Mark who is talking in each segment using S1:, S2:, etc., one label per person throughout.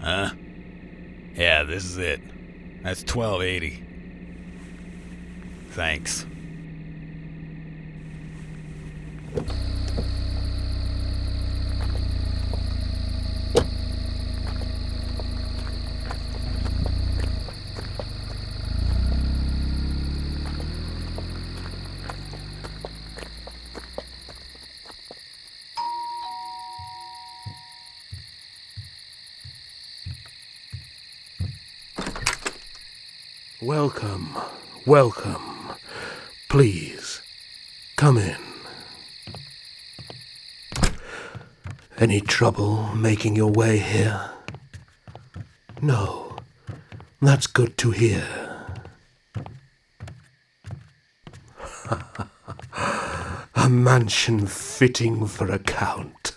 S1: Huh? Yeah, this is it. That's 1280. Thanks.
S2: Welcome, welcome. Please, come in. Any trouble making your way here? No, that's good to hear. A mansion fitting for a count.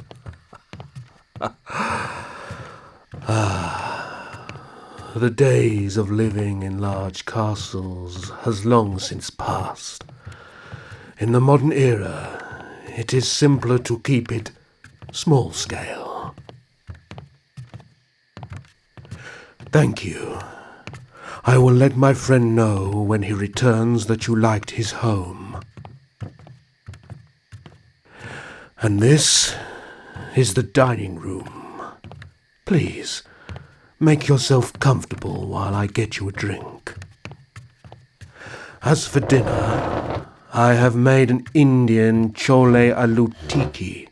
S2: The days of living in large castles has long since passed. In the modern era, it is simpler to keep it small scale. Thank you. I will let my friend know when he returns that you liked his home. And this is the dining room. Please, make yourself comfortable while I get you a drink. As for dinner, I have made an Indian chole aloo tikki.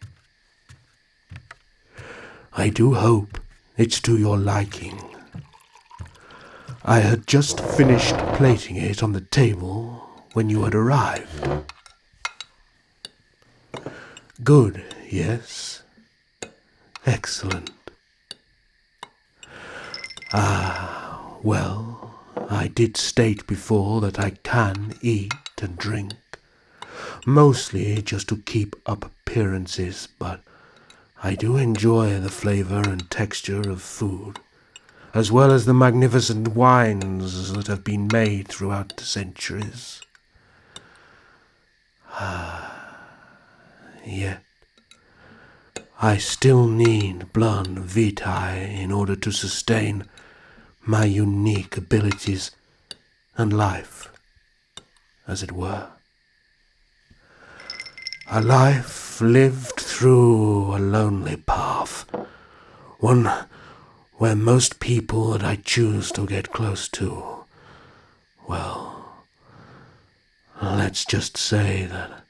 S2: I do hope it's to your liking. I had just finished plating it on the table when you had arrived. Good, yes? Excellent. Well, I did state before that I can eat and drink, mostly just to keep up appearances, but I do enjoy the flavor and texture of food, as well as the magnificent wines that have been made throughout the centuries. Yet, I still need blood vitae in order to sustain my unique abilities and life, as it were. A life lived through a lonely path, one where most people that I choose to get close to, well, let's just say that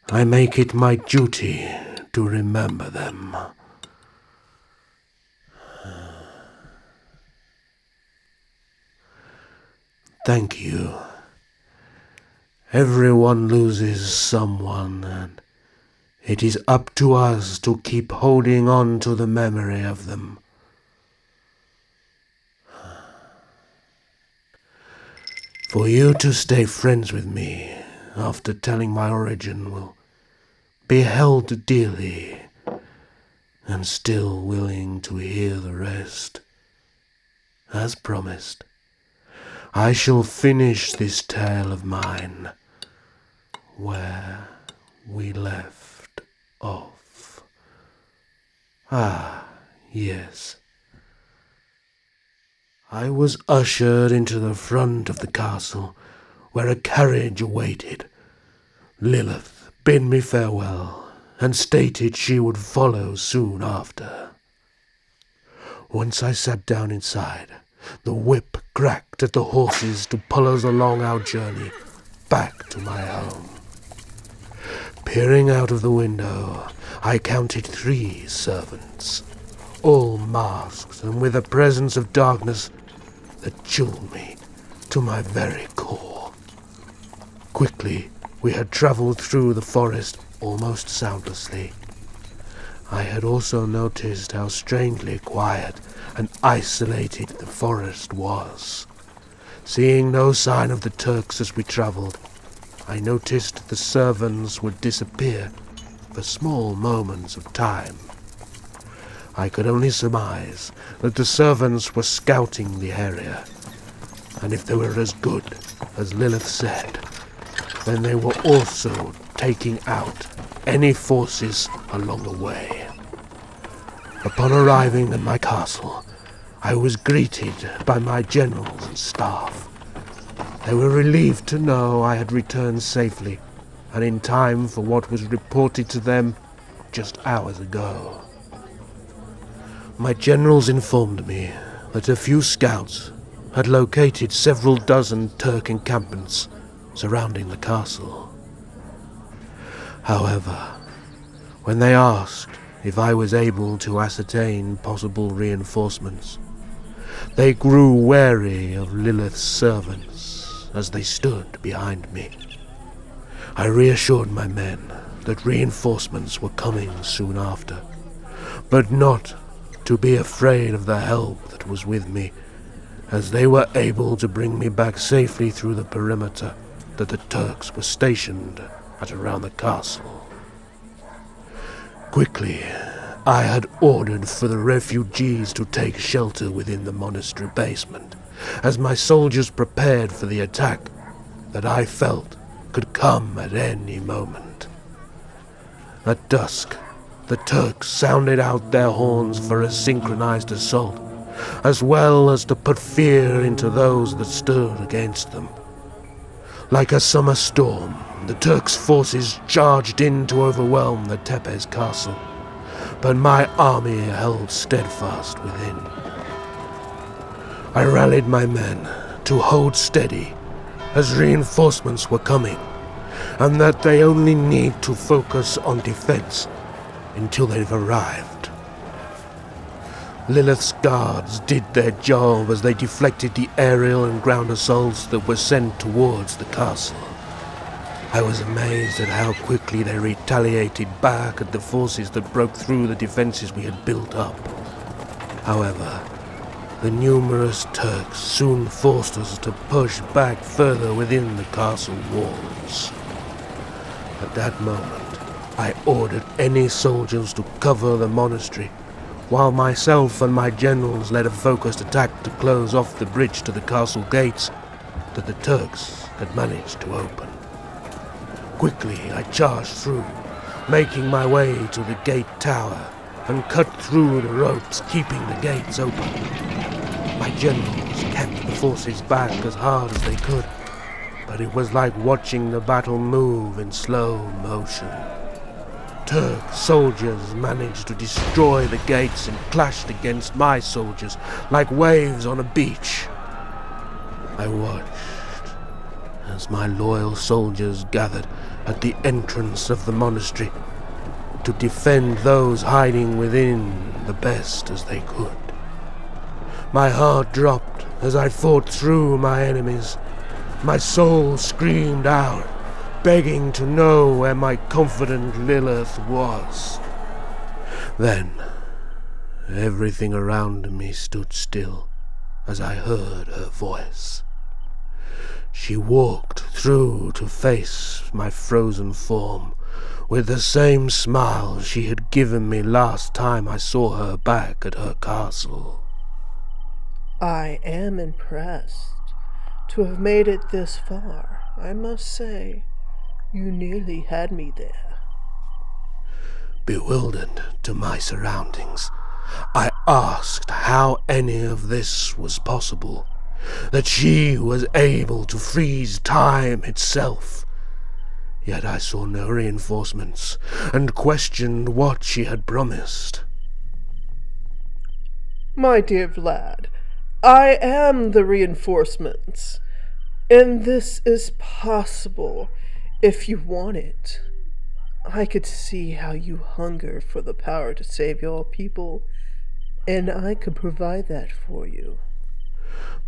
S2: I make it my duty to remember them. Thank you. Everyone loses someone, and it is up to us to keep holding on to the memory of them. For you to stay friends with me after telling my origin will be held dearly, and still willing to hear the rest. As promised, I shall finish this tale of mine where we left off. Yes. I was ushered into the front of the castle, where a carriage awaited. Lilith bid me farewell, and stated she would follow soon after. Once I sat down inside, the whip cracked at the horses to pull us along our journey back to my home. Peering out of the window, I counted 3 servants, all masked and with a presence of darkness that chilled me to my very core. Quickly, we had travelled through the forest almost soundlessly. I had also noticed how strangely quiet and isolated the forest was. Seeing no sign of the Turks as we travelled, I noticed the servants would disappear for small moments of time. I could only surmise that the servants were scouting the area, and if they were as good as Lilith said, then they were also taking out any forces along the way. Upon arriving at my castle, I was greeted by my generals and staff. They were relieved to know I had returned safely, and in time for what was reported to them just hours ago. My generals informed me that a few scouts had located several dozen Turk encampments surrounding the castle. However, when they asked if I was able to ascertain possible reinforcements, they grew wary of Lilith's servants as they stood behind me. I reassured my men that reinforcements were coming soon after, but not to be afraid of the help that was with me, as they were able to bring me back safely through the perimeter that the Turks were stationed at around the castle. Quickly, I had ordered for the refugees to take shelter within the monastery basement, as my soldiers prepared for the attack that I felt could come at any moment. At dusk, the Turks sounded out their horns for a synchronized assault, as well as to put fear into those that stood against them. Like a summer storm, the Turks' forces charged in to overwhelm the Tepes castle, but my army held steadfast within. I rallied my men to hold steady as reinforcements were coming, and that they only need to focus on defense until they've arrived. Lilith's guards did their job as they deflected the aerial and ground assaults that were sent towards the castle. I was amazed at how quickly they retaliated back at the forces that broke through the defenses we had built up. However, the numerous Turks soon forced us to push back further within the castle walls. At that moment, I ordered any soldiers to cover the monastery, while myself and my generals led a focused attack to close off the bridge to the castle gates that the Turks had managed to open. Quickly, I charged through, making my way to the gate tower and cut through the ropes, keeping the gates open. My generals kept the forces back as hard as they could, but it was like watching the battle move in slow motion. Turk soldiers managed to destroy the gates and clashed against my soldiers like waves on a beach. I watched as my loyal soldiers gathered at the entrance of the monastery to defend those hiding within the best as they could. My heart dropped as I fought through my enemies. My soul screamed out, begging to know where my confident Lilith was. Then, everything around me stood still as I heard her voice. She walked through to face my frozen form with the same smile she had given me last time I saw her back at her castle.
S3: I am impressed to have made it this far. I must say, you nearly had me there.
S2: Bewildered to my surroundings, I asked how any of this was possible, that she was able to freeze time itself. Yet I saw no reinforcements, and questioned what she had promised.
S3: My dear Vlad, I am the reinforcements, and this is possible if you want it. I could see how you hunger for the power to save your people, and I could provide that for you.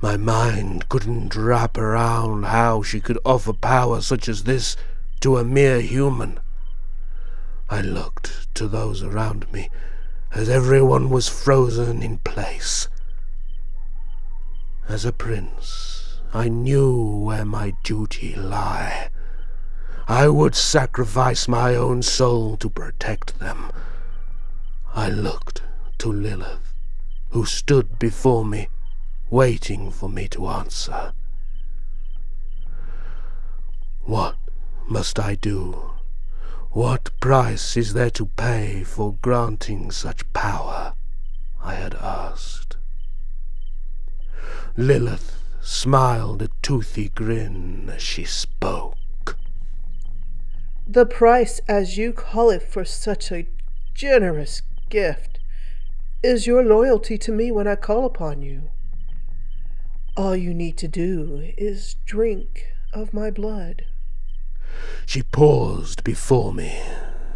S2: My mind couldn't wrap around how she could offer power such as this to a mere human. I looked to those around me as everyone was frozen in place. As a prince, I knew where my duty lay. I would sacrifice my own soul to protect them. I looked to Lilith, who stood before me, waiting for me to answer. What must I do? What price is there to pay for granting such power? I had asked. Lilith smiled a toothy grin as she spoke.
S3: The price, as you call it, for such a generous gift is your loyalty to me when I call upon you. All you need to do is drink of my blood.
S2: She paused before me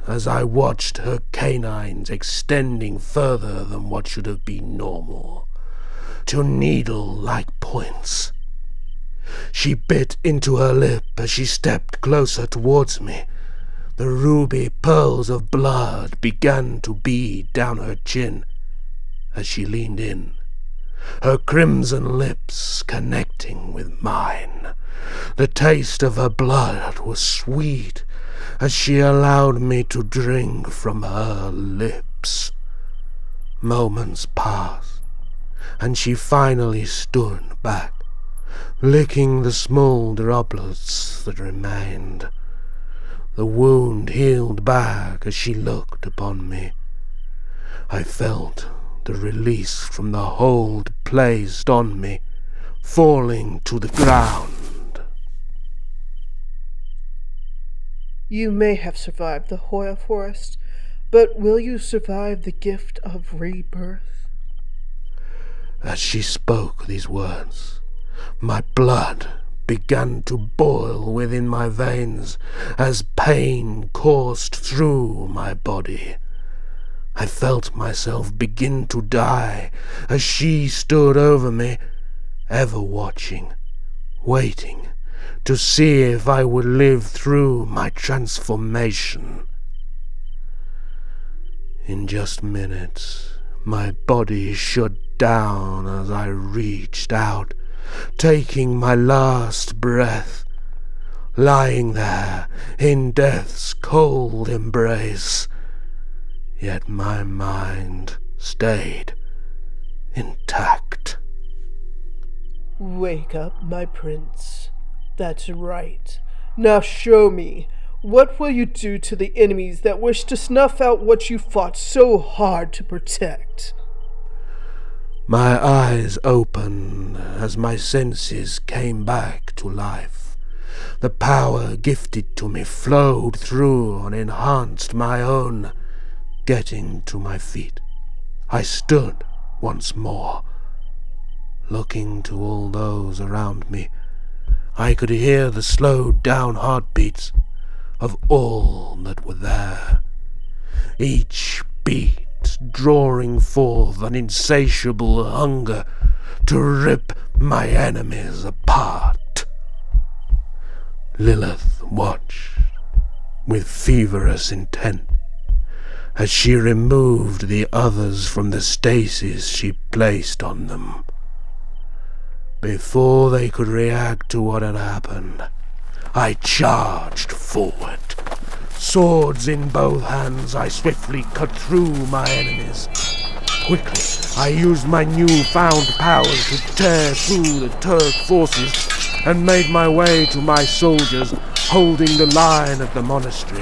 S2: as I watched her canines extending further than what should have been normal, to needle-like points. She bit into her lip as she stepped closer towards me. The ruby pearls of blood began to bead down her chin as she leaned in, her crimson lips connecting with mine. The taste of her blood was sweet as she allowed me to drink from her lips. Moments passed, and she finally stood back, licking the small droplets that remained. The wound healed back as she looked upon me. I felt the release from the hold placed on me, falling to the ground.
S3: You may have survived the Hoya forest, but will you survive the gift of rebirth?
S2: As she spoke these words, my blood began to boil within my veins as pain coursed through my body. I felt myself begin to die as she stood over me, ever watching, waiting to see if I would live through my transformation. In just minutes, my body shut down as I reached out, taking my last breath, lying there in death's cold embrace. Yet my mind stayed intact.
S3: Wake up, my prince. That's right. Now show me. What will you do to the enemies that wish to snuff out what you fought so hard to protect?
S2: My eyes opened as my senses came back to life. The power gifted to me flowed through and enhanced my own. Getting to my feet, I stood once more. Looking to all those around me, I could hear the slowed down heartbeats of all that were there, each beat drawing forth an insatiable hunger to rip my enemies apart. Lilith watched with feverish intent as she removed the others from the stasis she placed on them. Before they could react to what had happened, I charged forward. Swords in both hands, I swiftly cut through my enemies. Quickly, I used my newfound powers to tear through the Turk forces and made my way to my soldiers holding the line at the monastery.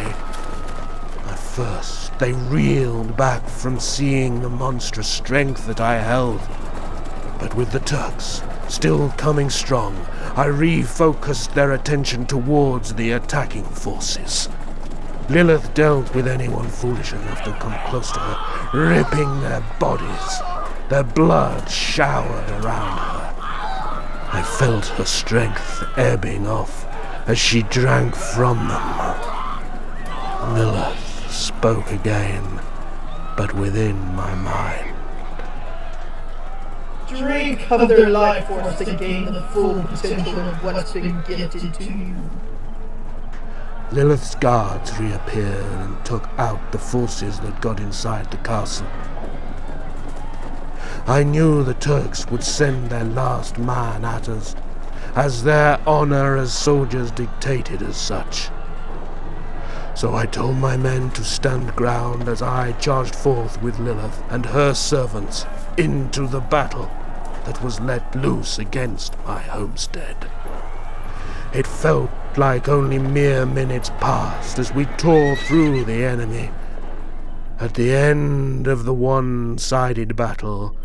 S2: At first, they reeled back from seeing the monstrous strength that I held. But with the Turks still coming strong, I refocused their attention towards the attacking forces. Lilith dealt with anyone foolish enough to come close to her, ripping their bodies. Their blood showered around her. I felt her strength ebbing off as she drank from them. Lilith spoke again, but within my mind.
S3: Drink of their life force to gain the full potential of what's been gifted to you.
S2: Lilith's guards reappeared and took out the forces that got inside the castle. I knew the Turks would send their last man at us, as their honor as soldiers dictated as such. So I told my men to stand ground as I charged forth with Lilith and her servants into the battle that was let loose against my homestead. It felt like only mere minutes passed as we tore through the enemy. At the end of the one-sided battle,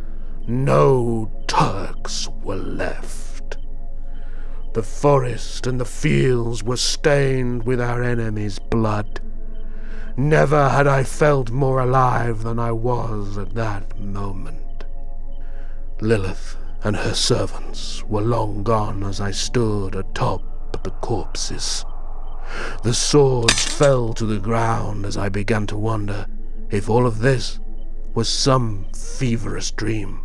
S2: no Turks were left. The forest and the fields were stained with our enemies' blood. Never had I felt more alive than I was at that moment. Lilith and her servants were long gone as I stood atop the corpses. The swords fell to the ground as I began to wonder if all of this was some feverish dream.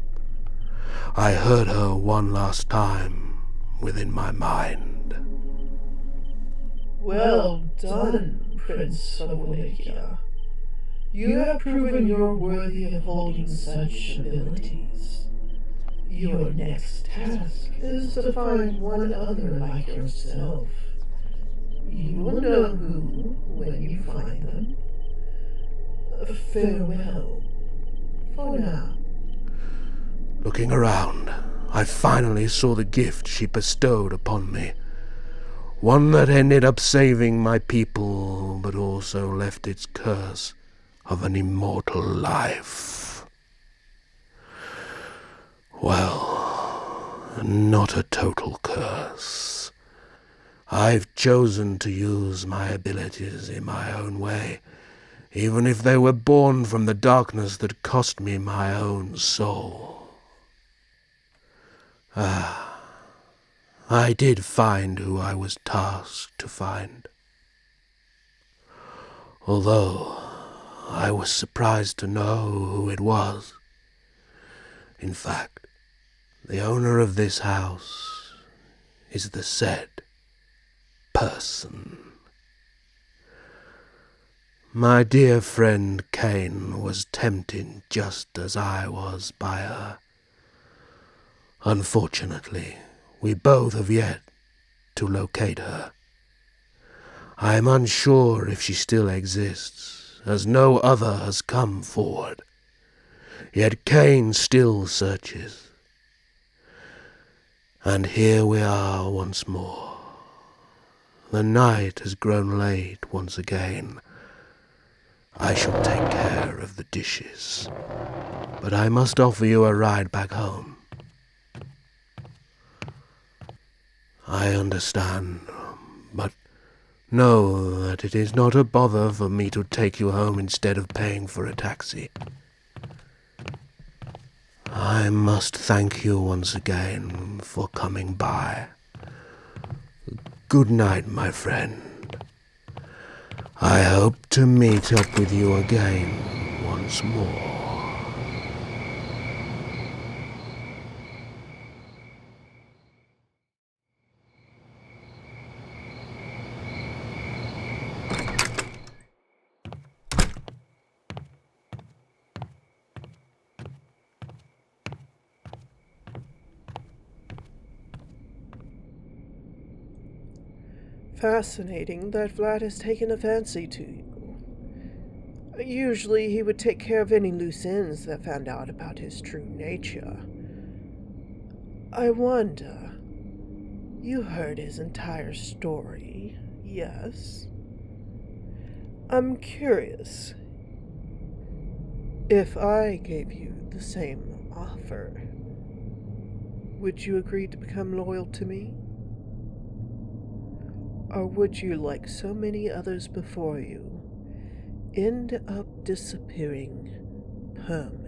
S2: I heard her one last time within my mind.
S3: Well done, Prince of Wallachia. You have proven you're worthy of holding such abilities. Your next task is to find one other like yourself. You will know who when you find them. Farewell, for now.
S2: Looking around, I finally saw the gift she bestowed upon me. One that ended up saving my people, but also left its curse of an immortal life. Well, not a total curse. I've chosen to use my abilities in my own way, even if they were born from the darkness that cost me my own soul. I did find who I was tasked to find. Although I was surprised to know who it was. In fact, the owner of this house is the said person. My dear friend Cain was tempted just as I was by her. Unfortunately, we both have yet to locate her. I am unsure if she still exists, as no other has come forward. Yet Cain still searches. And here we are once more. The night has grown late once again. I shall take care of the dishes, but I must offer you a ride back home. I understand, but know that it is not a bother for me to take you home instead of paying for a taxi. I must thank you once again for coming by. Good night, my friend. I hope to meet up with you again once more.
S3: Fascinating that Vlad has taken a fancy to you. Usually he would take care of any loose ends that found out about his true nature. I wonder, you heard his entire story, yes? I'm curious, if I gave you the same offer, would you agree to become loyal to me? Or would you, like so many others before you, end up disappearing permanently?